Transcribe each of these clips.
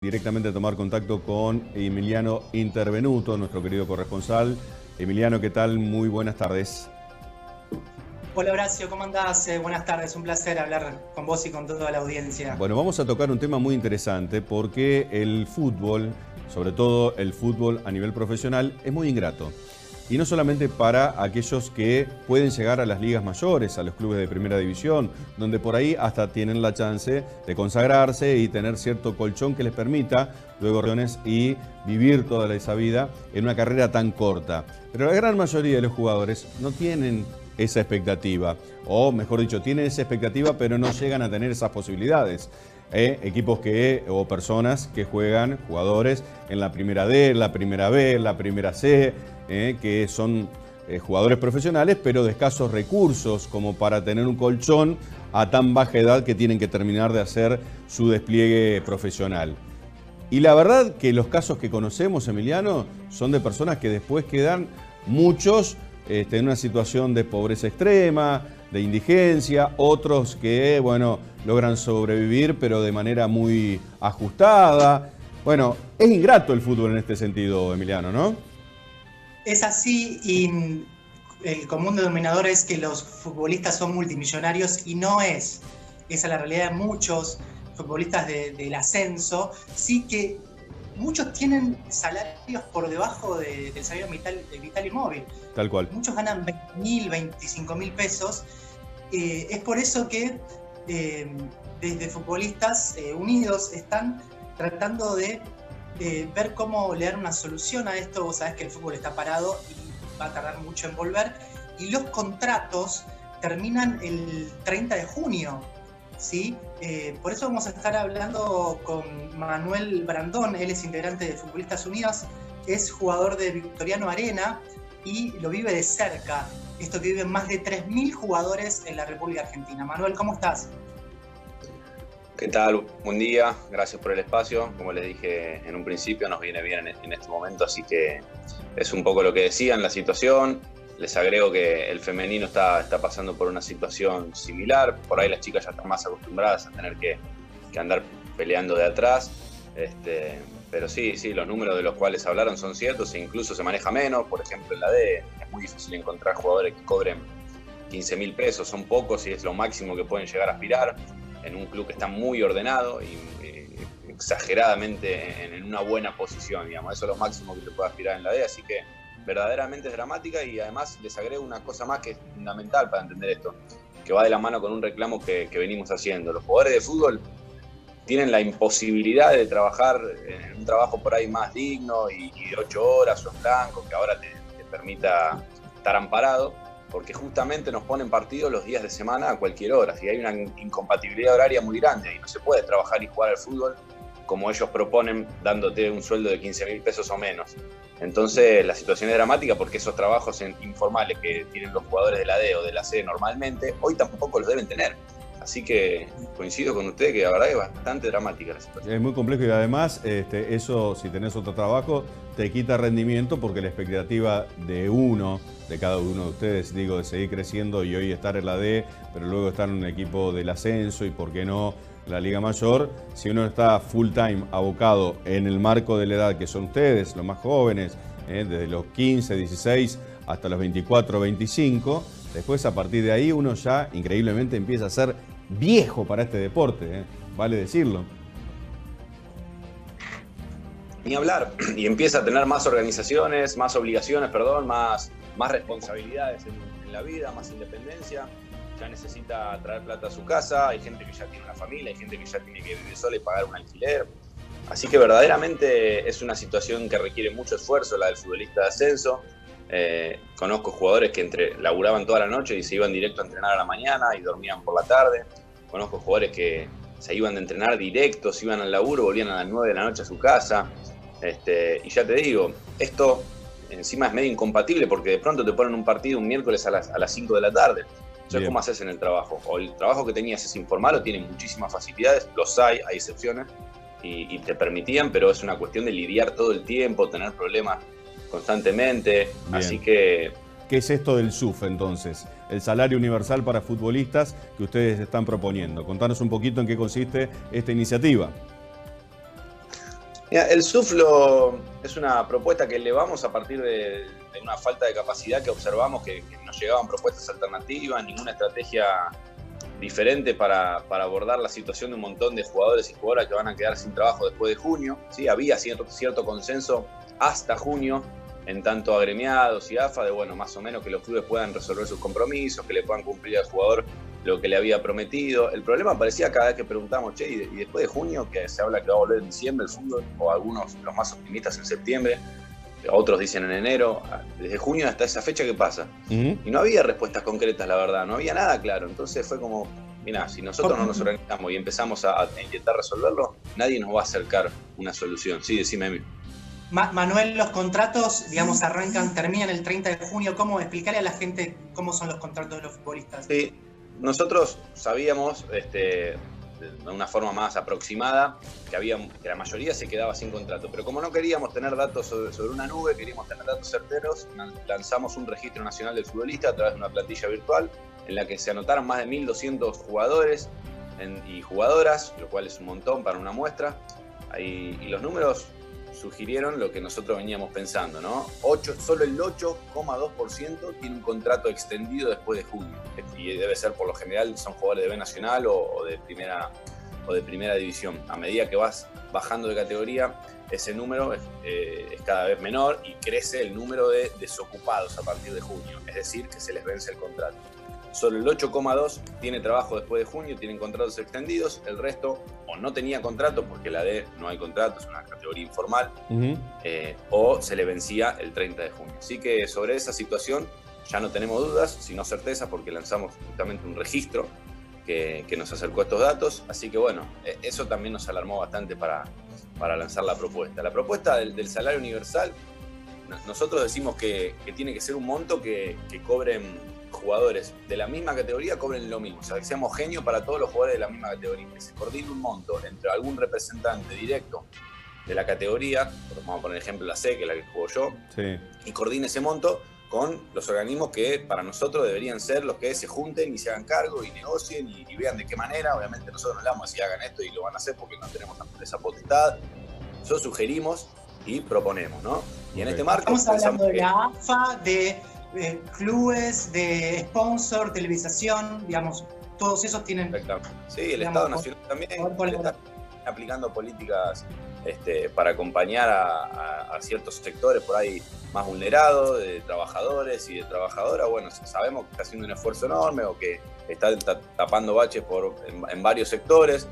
directamente tomar contacto con Emiliano Intervenuto, nuestro querido corresponsal. Emiliano, ¿qué tal? Muy buenas tardes. Hola Horacio, ¿cómo andás? Buenas tardes, un placer hablar con vos y con toda la audiencia. Bueno, vamos a tocar un tema muy interesante porque el fútbol, sobre todo el fútbol a nivel profesional, es muy ingrato. Y no solamente para aquellos que pueden llegar a las ligas mayores, a los clubes de primera división, donde por ahí hasta tienen la chance de consagrarse y tener cierto colchón que les permita luego y vivir toda esa vida en una carrera tan corta. Pero la gran mayoría de los jugadores no tienen esa expectativa, o mejor dicho, tienen esa expectativa pero no llegan a tener esas posibilidades. Equipos o personas que juegan, jugadores en la primera D, la primera B, la primera C, que son jugadores profesionales pero de escasos recursos como para tener un colchón a tan baja edad que tienen que terminar de hacer su despliegue profesional. Y la verdad que los casos que conocemos, Emiliano, son de personas que después quedan muchos en una situación de pobreza extrema, de indigencia, otros que, bueno, logran sobrevivir pero de manera muy ajustada. Bueno, es ingrato el fútbol en este sentido, Emiliano, ¿no? Es así y el común denominador es que los futbolistas son multimillonarios y no es. Esa es la realidad de muchos futbolistas del ascenso. Sí que muchos tienen salarios por debajo del salario vital y móvil. Tal cual. Muchos ganan 20.000, 25.000 pesos. Es por eso que desde Futbolistas Unidos están tratando de ver cómo le dan una solución a esto. Vos sabés que el fútbol está parado y va a tardar mucho en volver. Y los contratos terminan el 30 de junio. ¿Sí? Por eso vamos a estar hablando con Manuel Brandón. Él es integrante de Futbolistas Unidos, es jugador de Victoriano Arena y lo vive de cerca. Esto que viven más de 3.000 jugadores en la República Argentina. Manuel, ¿cómo estás? ¿Qué tal? Buen día, gracias por el espacio. Como les dije en un principio, nos viene bien en este momento, así que es un poco lo que decían, la situación. Les agrego que el femenino está pasando por una situación similar. Por ahí las chicas ya están más acostumbradas a tener que andar peleando de atrás. Pero sí, los números de los cuales hablaron son ciertos e incluso se maneja menos. Por ejemplo, en la D es muy difícil encontrar jugadores que cobren 15.000 pesos. Son pocos y es lo máximo que pueden llegar a aspirar en un club que está muy ordenado y exageradamente en una buena posición, digamos. Eso es lo máximo que se puede aspirar en la D, así que verdaderamente es dramática. Y además les agrego una cosa más que es fundamental para entender esto, que va de la mano con un reclamo que venimos haciendo. Los jugadores de fútbol tienen la imposibilidad de trabajar en un trabajo por ahí más digno y de 8 horas o en blanco, que ahora te permita estar amparado, porque justamente nos ponen partidos los días de semana a cualquier hora, y hay una incompatibilidad horaria muy grande y no se puede trabajar y jugar al fútbol como ellos proponen, dándote un sueldo de 15.000 pesos o menos. Entonces la situación es dramática porque esos trabajos informales que tienen los jugadores de la D o de la C normalmente, hoy tampoco los deben tener. Así que coincido con usted que la verdad es bastante dramática la situación. Es muy complejo y además eso, si tenés otro trabajo, te quita rendimiento porque la expectativa de cada uno de ustedes, digo, de seguir creciendo y hoy estar en la D, pero luego estar en un equipo del ascenso y por qué no la Liga Mayor, si uno está full time abocado en el marco de la edad que son ustedes, los más jóvenes, desde los 15, 16 hasta los 24, 25, después a partir de ahí uno ya increíblemente empieza a ser viejo para este deporte, vale decirlo. Ni hablar, y empieza a tener más organizaciones, más obligaciones, más responsabilidades en la vida, más independencia. Ya necesita traer plata a su casa, hay gente que ya tiene una familia, hay gente que ya tiene que vivir sola y pagar un alquiler. Así que verdaderamente es una situación que requiere mucho esfuerzo, la del futbolista de ascenso. Conozco jugadores que laburaban toda la noche y se iban directo a entrenar a la mañana y dormían por la tarde. Conozco jugadores que se iban de entrenar directo, se iban al laburo, volvían a las 9 de la noche a su casa. Y ya te digo, esto encima es medio incompatible porque de pronto te ponen un partido un miércoles a las 5 de la tarde. Entonces, ¿cómo haces en el trabajo? O el trabajo que tenías es informal o tiene muchísimas facilidades, los hay excepciones, y te permitían, pero es una cuestión de lidiar todo el tiempo, tener problemas constantemente. Bien. Así que... ¿Qué es esto del SUF entonces? El salario universal para futbolistas que ustedes están proponiendo. Contanos un poquito en qué consiste esta iniciativa. Mira, el SUFLO es una propuesta que elevamos a partir de una falta de capacidad que observamos, que no llegaban propuestas alternativas, ninguna estrategia diferente para abordar la situación de un montón de jugadores y jugadoras que van a quedar sin trabajo después de junio. ¿Sí? Había cierto consenso hasta junio, en tanto agremiados y AFA, de bueno, más o menos que los clubes puedan resolver sus compromisos, que le puedan cumplir al jugador lo que le había prometido. El problema aparecía cada vez que preguntamos, che, y después de junio, que se habla que va a volver en diciembre el fútbol, o algunos, los más optimistas, en septiembre, otros dicen en enero, desde junio hasta esa fecha, ¿qué pasa? Y no había respuestas concretas, la verdad, no había nada claro. Entonces fue como, mira, si nosotros no nos organizamos y empezamos a intentar resolverlo, nadie nos va a acercar una solución. Sí, decime, Emi. Manuel, los contratos, digamos, terminan el 30 de junio. ¿Cómo explicarle a la gente cómo son los contratos de los futbolistas? Sí, nosotros sabíamos, de una forma más aproximada, que la mayoría se quedaba sin contrato. Pero como no queríamos tener datos sobre una nube, queríamos tener datos certeros, lanzamos un registro nacional del futbolista a través de una plantilla virtual en la que se anotaron más de 1.200 jugadores y jugadoras, lo cual es un montón para una muestra. Y los números sugirieron lo que nosotros veníamos pensando, ¿no? Solo el 8,2% tiene un contrato extendido después de junio. Y debe ser, por lo general, son jugadores de B Nacional o de primera división. A medida que vas bajando de categoría, ese número es cada vez menor y crece el número de desocupados a partir de junio. Es decir, que se les vence el contrato. Solo el 8,2% tiene trabajo después de junio, tienen contratos extendidos. El resto o no tenía contrato, porque la D no hay contrato, es una categoría informal, o se le vencía el 30 de junio. Así que sobre esa situación ya no tenemos dudas, sino certezas, porque lanzamos justamente un registro que nos acercó a estos datos. Así que bueno, eso también nos alarmó bastante para lanzar la propuesta. La propuesta del salario universal, nosotros decimos que tiene que ser un monto que cobren jugadores de la misma categoría, cobren lo mismo. O sea, que sea homogéneo para todos los jugadores de la misma categoría. Que se coordine un monto entre algún representante directo de la categoría, vamos a poner ejemplo la C, que es la que juego yo, sí, y coordine ese monto con los organismos que para nosotros deberían ser los que se junten y se hagan cargo y negocien y vean de qué manera. Obviamente nosotros no le vamos a decir hagan esto y lo van a hacer porque no tenemos esa potestad. Nosotros sugerimos y proponemos, ¿no? Y en este marco estamos hablando de la AFA, de clubes, de sponsor, televisación, digamos, todos esos tienen... Sí, el Estado Nacional también está aplicando políticas para acompañar a ciertos sectores por ahí más vulnerados, de trabajadores y de trabajadoras. Bueno, sabemos que está haciendo un esfuerzo enorme o que está tapando baches en varios sectores.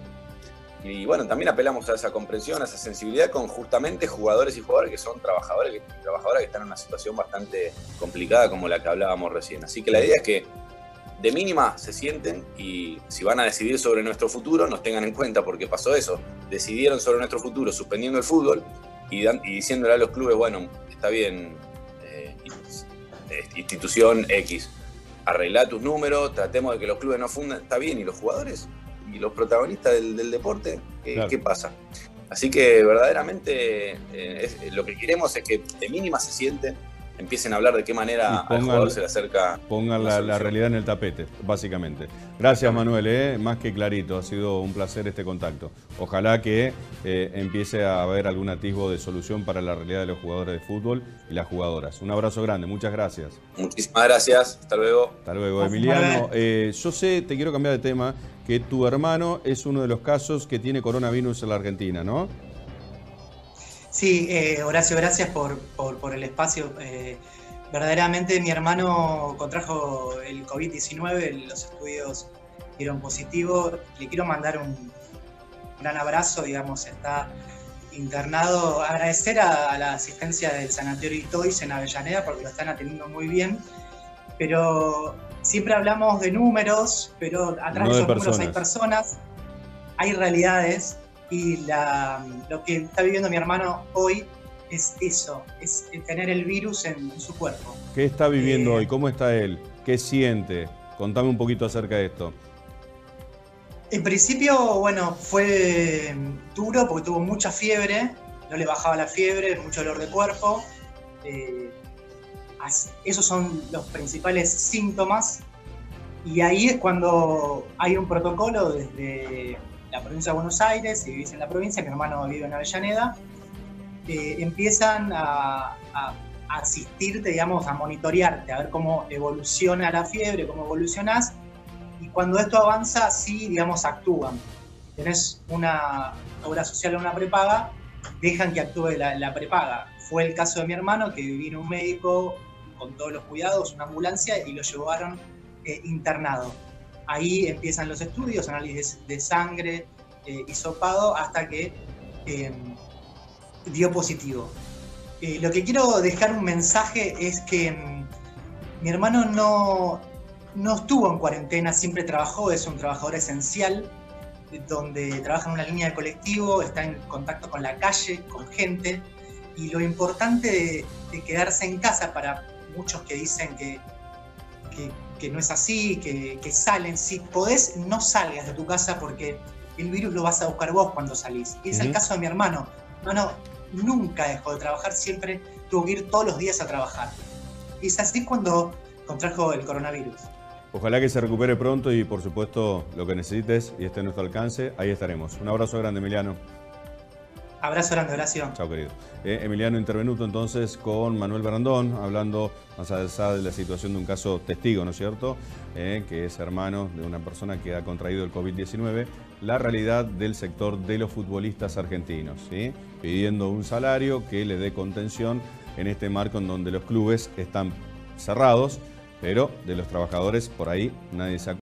Y bueno, también apelamos a esa comprensión, a esa sensibilidad con justamente jugadores y jugadoras que son trabajadores y trabajadoras que están en una situación bastante complicada como la que hablábamos recién. Así que la idea es que de mínima se sienten y si van a decidir sobre nuestro futuro, nos tengan en cuenta, porque pasó eso. Decidieron sobre nuestro futuro suspendiendo el fútbol y diciéndole a los clubes, bueno, está bien, institución X, arreglá tus números, tratemos de que los clubes no fundan, está bien, y los jugadores y los protagonistas del deporte, claro. ¿Qué pasa? Así que verdaderamente lo que queremos es que de mínima se sienten, empiecen a hablar de qué manera al jugador se le acerca. Pongan la realidad en el tapete, básicamente. Gracias, Manuel, más que clarito, ha sido un placer este contacto. Ojalá que empiece a haber algún atisbo de solución para la realidad de los jugadores de fútbol y las jugadoras. Un abrazo grande, muchas gracias. Muchísimas gracias, hasta luego. Hasta luego, Emiliano. Yo sé, te quiero cambiar de tema, que tu hermano es uno de los casos que tiene coronavirus en la Argentina, ¿no? Sí, Horacio, gracias por el espacio. Verdaderamente mi hermano contrajo el COVID-19, los estudios dieron positivo. Le quiero mandar un gran abrazo, digamos, está internado. Agradecer a la asistencia del Sanatorio Itois en Avellaneda porque lo están atendiendo muy bien. Pero siempre hablamos de números, pero atrás de esos números hay personas, hay realidades. Y lo que está viviendo mi hermano hoy es eso, es tener el virus en su cuerpo. ¿Qué está viviendo hoy? ¿Cómo está él? ¿Qué siente? Contame un poquito acerca de esto. En principio, bueno, fue duro porque tuvo mucha fiebre, no le bajaba la fiebre, mucho dolor de cuerpo. Esos son los principales síntomas. Y ahí es cuando hay un protocolo desde la provincia de Buenos Aires, si vivís en la provincia, mi hermano vive en Avellaneda, empiezan a asistirte, digamos, a monitorearte, a ver cómo evoluciona la fiebre, cómo evolucionás, y cuando esto avanza, sí, digamos, actúan. Tenés una obra social o una prepaga, dejan que actúe la prepaga. Fue el caso de mi hermano, que vino un médico con todos los cuidados, una ambulancia, y lo llevaron internado. Ahí empiezan los estudios, análisis de sangre, hisopado, hasta que dio positivo. Lo que quiero dejar un mensaje es que mi hermano no estuvo en cuarentena, siempre trabajó, es un trabajador esencial, donde trabaja en una línea de colectivo, está en contacto con la calle, con gente, y lo importante de quedarse en casa, para muchos que dicen que no es así, que salen, si podés, no salgas de tu casa porque el virus lo vas a buscar vos cuando salís. Y es el caso de mi hermano. Mi hermano nunca dejó de trabajar, siempre tuvo que ir todos los días a trabajar. Y es así cuando contrajo el coronavirus. Ojalá que se recupere pronto y, por supuesto, lo que necesites y esté a nuestro alcance, ahí estaremos. Un abrazo grande, Emiliano. Abrazo grande, Horacio. Chao, querido. Emiliano Intervenuto, entonces, con Manuel Brandón, hablando más allá de la situación de un caso testigo, ¿no es cierto?, que es hermano de una persona que ha contraído el COVID-19, la realidad del sector de los futbolistas argentinos, ¿sí?, pidiendo un salario que le dé contención en este marco en donde los clubes están cerrados, pero de los trabajadores por ahí nadie se acuerda.